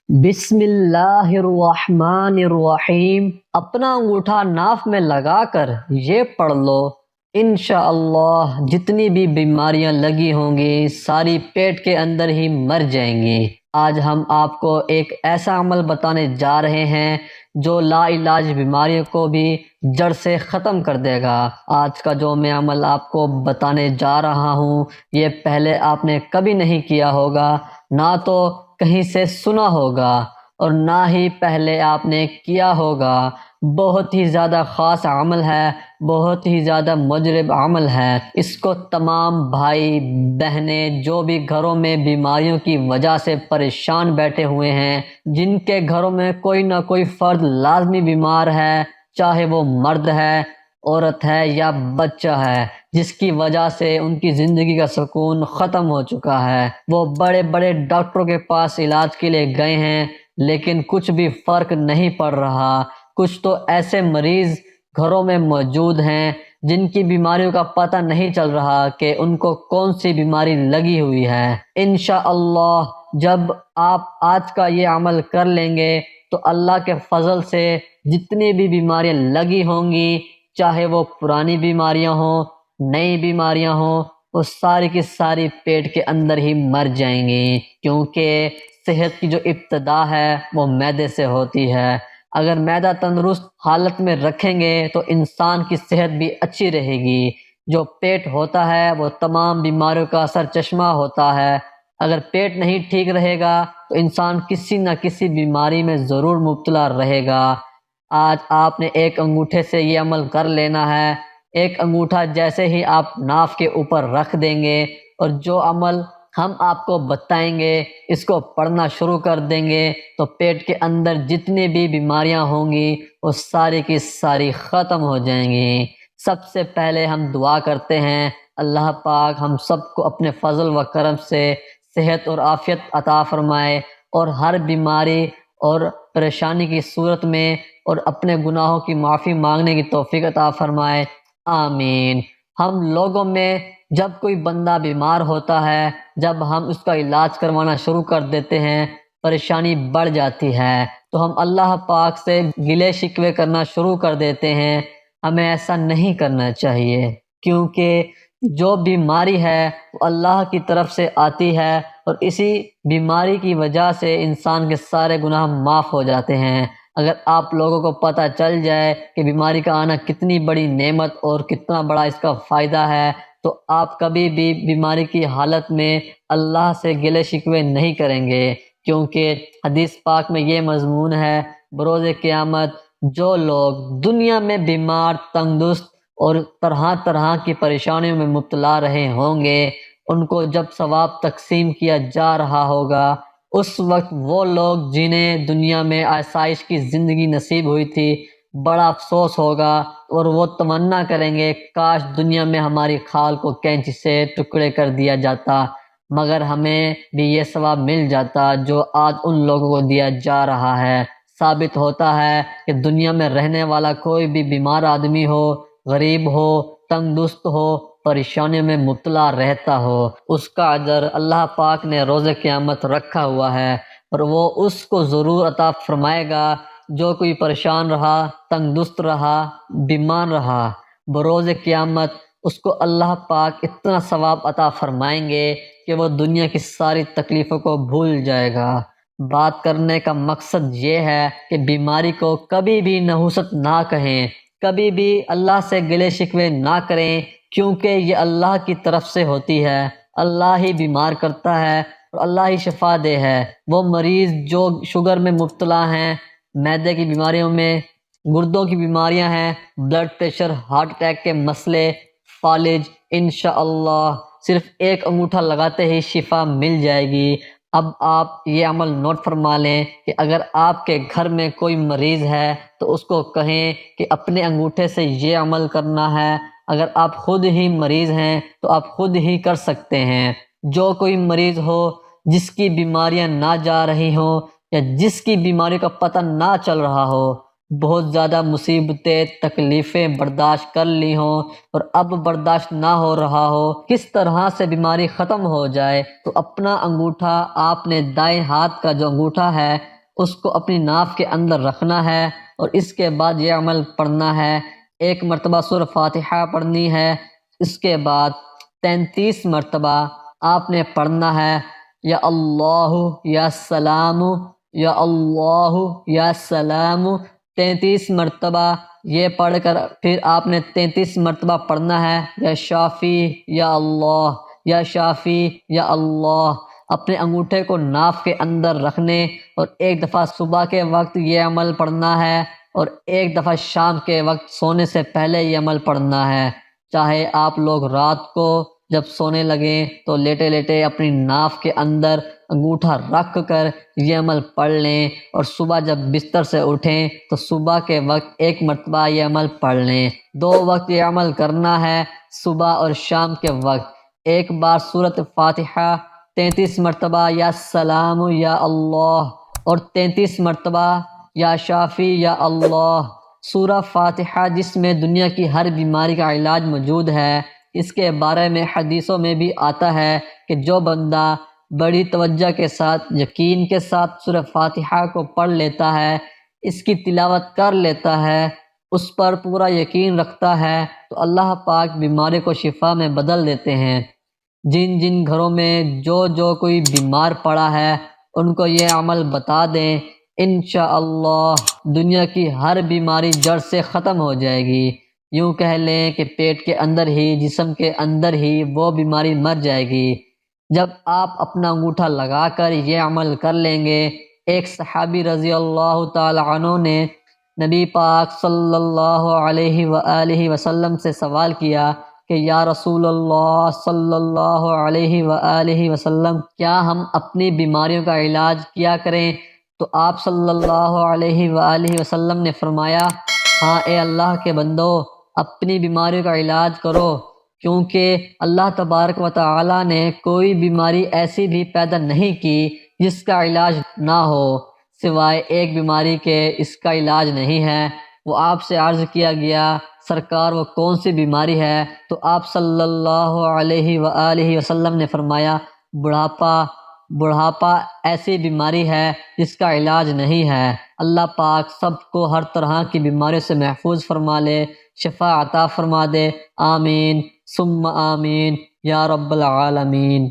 بسم اللہ الرحمن الرحیم۔ اپنا انگوٹھا ناف میں لگا کر یہ پڑھ لو، انشاءاللہ جتنی بھی بیماریاں لگی ہوں گی ساری پیٹ کے اندر ہی مر جائیں گی۔ آج ہم آپ کو ایک ایسا عمل بتانے جا رہے ہیں جو لا علاج بیماریوں کو بھی جڑ سے ختم کر دے گا۔ آج کا جو میں عمل آپ کو بتانے جا رہا ہوں یہ پہلے آپ نے کبھی نہیں کیا ہوگا، نہ تو کہیں سے سنا ہوگا اور نہ ہی پہلے آپ نے کیا ہوگا۔ بہت ہی زیادہ خاص عمل ہے، بہت ہی زیادہ مجرب عمل ہے۔ اس کو تمام بھائی بہنیں جو بھی گھروں میں بیماریوں کی وجہ سے پریشان بیٹھے ہوئے ہیں، جن کے گھروں میں کوئی نہ کوئی فرد لازمی بیمار ہے، چاہے وہ مرد ہے، عورت ہے یا بچہ ہے، جس کی وجہ سے ان کی زندگی کا سکون ختم ہو چکا ہے۔ وہ بڑے بڑے ڈاکٹروں کے پاس علاج کے لیے گئے ہیں لیکن کچھ بھی فرق نہیں پڑ رہا۔ کچھ تو ایسے مریض گھروں میں موجود ہیں جن کی بیماریوں کا پتہ نہیں چل رہا کہ ان کو کون سی بیماری لگی ہوئی ہے۔ انشاءاللہ جب آپ آج کا یہ عمل کر لیں گے تو اللہ کے فضل سے جتنی بھی بیماریاں لگی ہوں گی، چاہے وہ پرانی بیماریاں ہوں، نئی بیماریاں ہوں، وہ ساری کی ساری پیٹ کے اندر ہی مر جائیں گی، کیونکہ صحت کی جو ابتدا ہے وہ معدے سے ہوتی ہے۔ اگر معدہ تندرست حالت میں رکھیں گے تو انسان کی صحت بھی اچھی رہے گی۔ جو پیٹ ہوتا ہے وہ تمام بیماریوں کا سر چشمہ ہوتا ہے۔ اگر پیٹ نہیں ٹھیک رہے گا تو انسان کسی نہ کسی بیماری میں ضرور مبتلا رہے گا۔ آج آپ نے ایک انگوٹھے سے یہ عمل کر لینا ہے۔ ایک انگوٹھا جیسے ہی آپ ناف کے اوپر رکھ دیں گے اور جو عمل ہم آپ کو بتائیں گے اس کو پڑھنا شروع کر دیں گے تو پیٹ کے اندر جتنی بھی بیماریاں ہوں گی وہ ساری کی ساری ختم ہو جائیں گی۔ سب سے پہلے ہم دعا کرتے ہیں اللہ پاک ہم سب کو اپنے فضل و کرم سے صحت اور عافیت عطا فرمائے اور ہر بیماری اور پریشانی کی صورت میں اور اپنے گناہوں کی معافی مانگنے کی توفیق عطا فرمائے، آمین۔ ہم لوگوں میں جب کوئی بندہ بیمار ہوتا ہے، جب ہم اس کا علاج کروانا شروع کر دیتے ہیں، پریشانی بڑھ جاتی ہے تو ہم اللہ پاک سے گلے شکوے کرنا شروع کر دیتے ہیں۔ ہمیں ایسا نہیں کرنا چاہیے، کیونکہ جو بیماری ہے وہ اللہ کی طرف سے آتی ہے اور اسی بیماری کی وجہ سے انسان کے سارے گناہ معاف ہو جاتے ہیں۔ اگر آپ لوگوں کو پتہ چل جائے کہ بیماری کا آنا کتنی بڑی نعمت اور کتنا بڑا اس کا فائدہ ہے تو آپ کبھی بھی بیماری کی حالت میں اللہ سے گلے شکوے نہیں کریں گے، کیونکہ حدیث پاک میں یہ مضمون ہے بروز قیامت جو لوگ دنیا میں بیمار، تنگدست اور طرح طرح کی پریشانیوں میں مبتلا رہے ہوں گے، ان کو جب ثواب تقسیم کیا جا رہا ہوگا اس وقت وہ لوگ جنہیں دنیا میں آسائش کی زندگی نصیب ہوئی تھی بڑا افسوس ہوگا اور وہ تمنا کریں گے کاش دنیا میں ہماری کھال کو کینچی سے ٹکڑے کر دیا جاتا، مگر ہمیں بھی یہ ثواب مل جاتا جو آج ان لوگوں کو دیا جا رہا ہے۔ ثابت ہوتا ہے کہ دنیا میں رہنے والا کوئی بھی بیمار آدمی ہو، غریب ہو، تنگدست ہو، پریشانیوں میں مبتلا رہتا ہو، اس کا اجر اللہ پاک نے روز قیامت رکھا ہوا ہے اور وہ اس کو ضرور عطا فرمائے گا۔ جو کوئی پریشان رہا، تنگدست رہا، بیمار رہا، بروز قیامت اس کو اللہ پاک اتنا ثواب عطا فرمائیں گے کہ وہ دنیا کی ساری تکلیفوں کو بھول جائے گا۔ بات کرنے کا مقصد یہ ہے کہ بیماری کو کبھی بھی نحوست نہ کہیں، کبھی بھی اللہ سے گلے شکوے نہ کریں، کیونکہ یہ اللہ کی طرف سے ہوتی ہے۔ اللہ ہی بیمار کرتا ہے اور اللہ ہی شفا دہ ہے۔ وہ مریض جو شوگر میں مبتلا ہیں، معدے کی بیماریوں میں، گردوں کی بیماریاں ہیں، بلڈ پریشر، ہارٹ اٹیک کے مسئلے، فالج، انشاءاللہ صرف ایک انگوٹھا لگاتے ہی شفا مل جائے گی۔ اب آپ یہ عمل نوٹ فرما لیں کہ اگر آپ کے گھر میں کوئی مریض ہے تو اس کو کہیں کہ اپنے انگوٹھے سے یہ عمل کرنا ہے۔ اگر آپ خود ہی مریض ہیں تو آپ خود ہی کر سکتے ہیں۔ جو کوئی مریض ہو جس کی بیماریاں نہ جا رہی ہوں یا جس کی بیماری کا پتہ نہ چل رہا ہو، بہت زیادہ مصیبتیں، تکلیفیں برداشت کر لی ہوں اور اب برداشت نہ ہو رہا ہو، کس طرح سے بیماری ختم ہو جائے، تو اپنا انگوٹھا آپ نے دائیں ہاتھ کا جو انگوٹھا ہے اس کو اپنی ناف کے اندر رکھنا ہے اور اس کے بعد یہ عمل پڑھنا ہے۔ ایک مرتبہ سورہ فاتحہ پڑھنی ہے، اس کے بعد 33 مرتبہ آپ نے پڑھنا ہے یا اللہ یا سلام یا اللہ یا سلام، 33 مرتبہ یہ پڑھ کر پھر آپ نے 33 مرتبہ پڑھنا ہے یا شافی یا اللہ یا شافی یا اللہ۔ اپنے انگوٹھے کو ناف کے اندر رکھنے اور ایک دفعہ صبح کے وقت یہ عمل پڑھنا ہے اور ایک دفعہ شام کے وقت سونے سے پہلے یہ عمل پڑھنا ہے۔ چاہے آپ لوگ رات کو جب سونے لگیں تو لیٹے لیٹے اپنی ناف کے اندر انگوٹھا رکھ کر یہ عمل پڑھ لیں، اور صبح جب بستر سے اٹھیں تو صبح کے وقت ایک مرتبہ یہ عمل پڑھ لیں۔ 2 وقت یہ عمل کرنا ہے، صبح اور شام کے وقت۔ ایک بار سورۃ فاتحہ 33 مرتبہ یا سلام یا اللہ اور 33 مرتبہ یا شافی یا اللہ۔ سورہ فاتحہ جس میں دنیا کی ہر بیماری کا علاج موجود ہے، اس کے بارے میں حدیثوں میں بھی آتا ہے کہ جو بندہ بڑی توجہ کے ساتھ یقین کے ساتھ سورہ فاتحہ کو پڑھ لیتا ہے، اس کی تلاوت کر لیتا ہے، اس پر پورا یقین رکھتا ہے، تو اللہ پاک بیماری کو شفا میں بدل دیتے ہیں۔ جن جن گھروں میں جو کوئی بیمار پڑا ہے ان کو یہ عمل بتا دیں، انشاءاللہ دنیا کی ہر بیماری جڑ سے ختم ہو جائے گی۔ یوں کہہ لیں کہ پیٹ کے اندر ہی، جسم کے اندر ہی وہ بیماری مر جائے گی۔ جب آپ اپنا انگوٹھا لگا کر یہ عمل کر لیں گے، ایک صحابی رضی اللہ تعالی عنہ نے نبی پاک صلی اللہ علیہ وآلہ وسلم سے سوال کیا کہ یا رسول اللہ صلی اللہ علیہ وآلہ وسلم، کیا ہم اپنی بیماریوں کا علاج کیا کریں؟ تو آپ صلی اللہ علیہ وآلہ وسلم نے فرمایا، ہاں اے اللہ کے بندو، اپنی بیماریوں کا علاج کرو، کیونکہ اللہ تبارک و تعالی نے کوئی بیماری ایسی بھی پیدا نہیں کی جس کا علاج نہ ہو، سوائے ایک بیماری کے اس کا علاج نہیں ہے۔ وہ آپ سے عرض کیا گیا، سرکار وہ کون سی بیماری ہے؟ تو آپ صلی اللہ علیہ وآلہ وسلم نے فرمایا، بڑھاپا ایسی بیماری ہے جس کا علاج نہیں ہے۔ اللہ پاک سب کو ہر طرح کی بیماریوں سے محفوظ فرما لے، شفا عطا فرما دے، آمین ثم آمین یا رب العالمین۔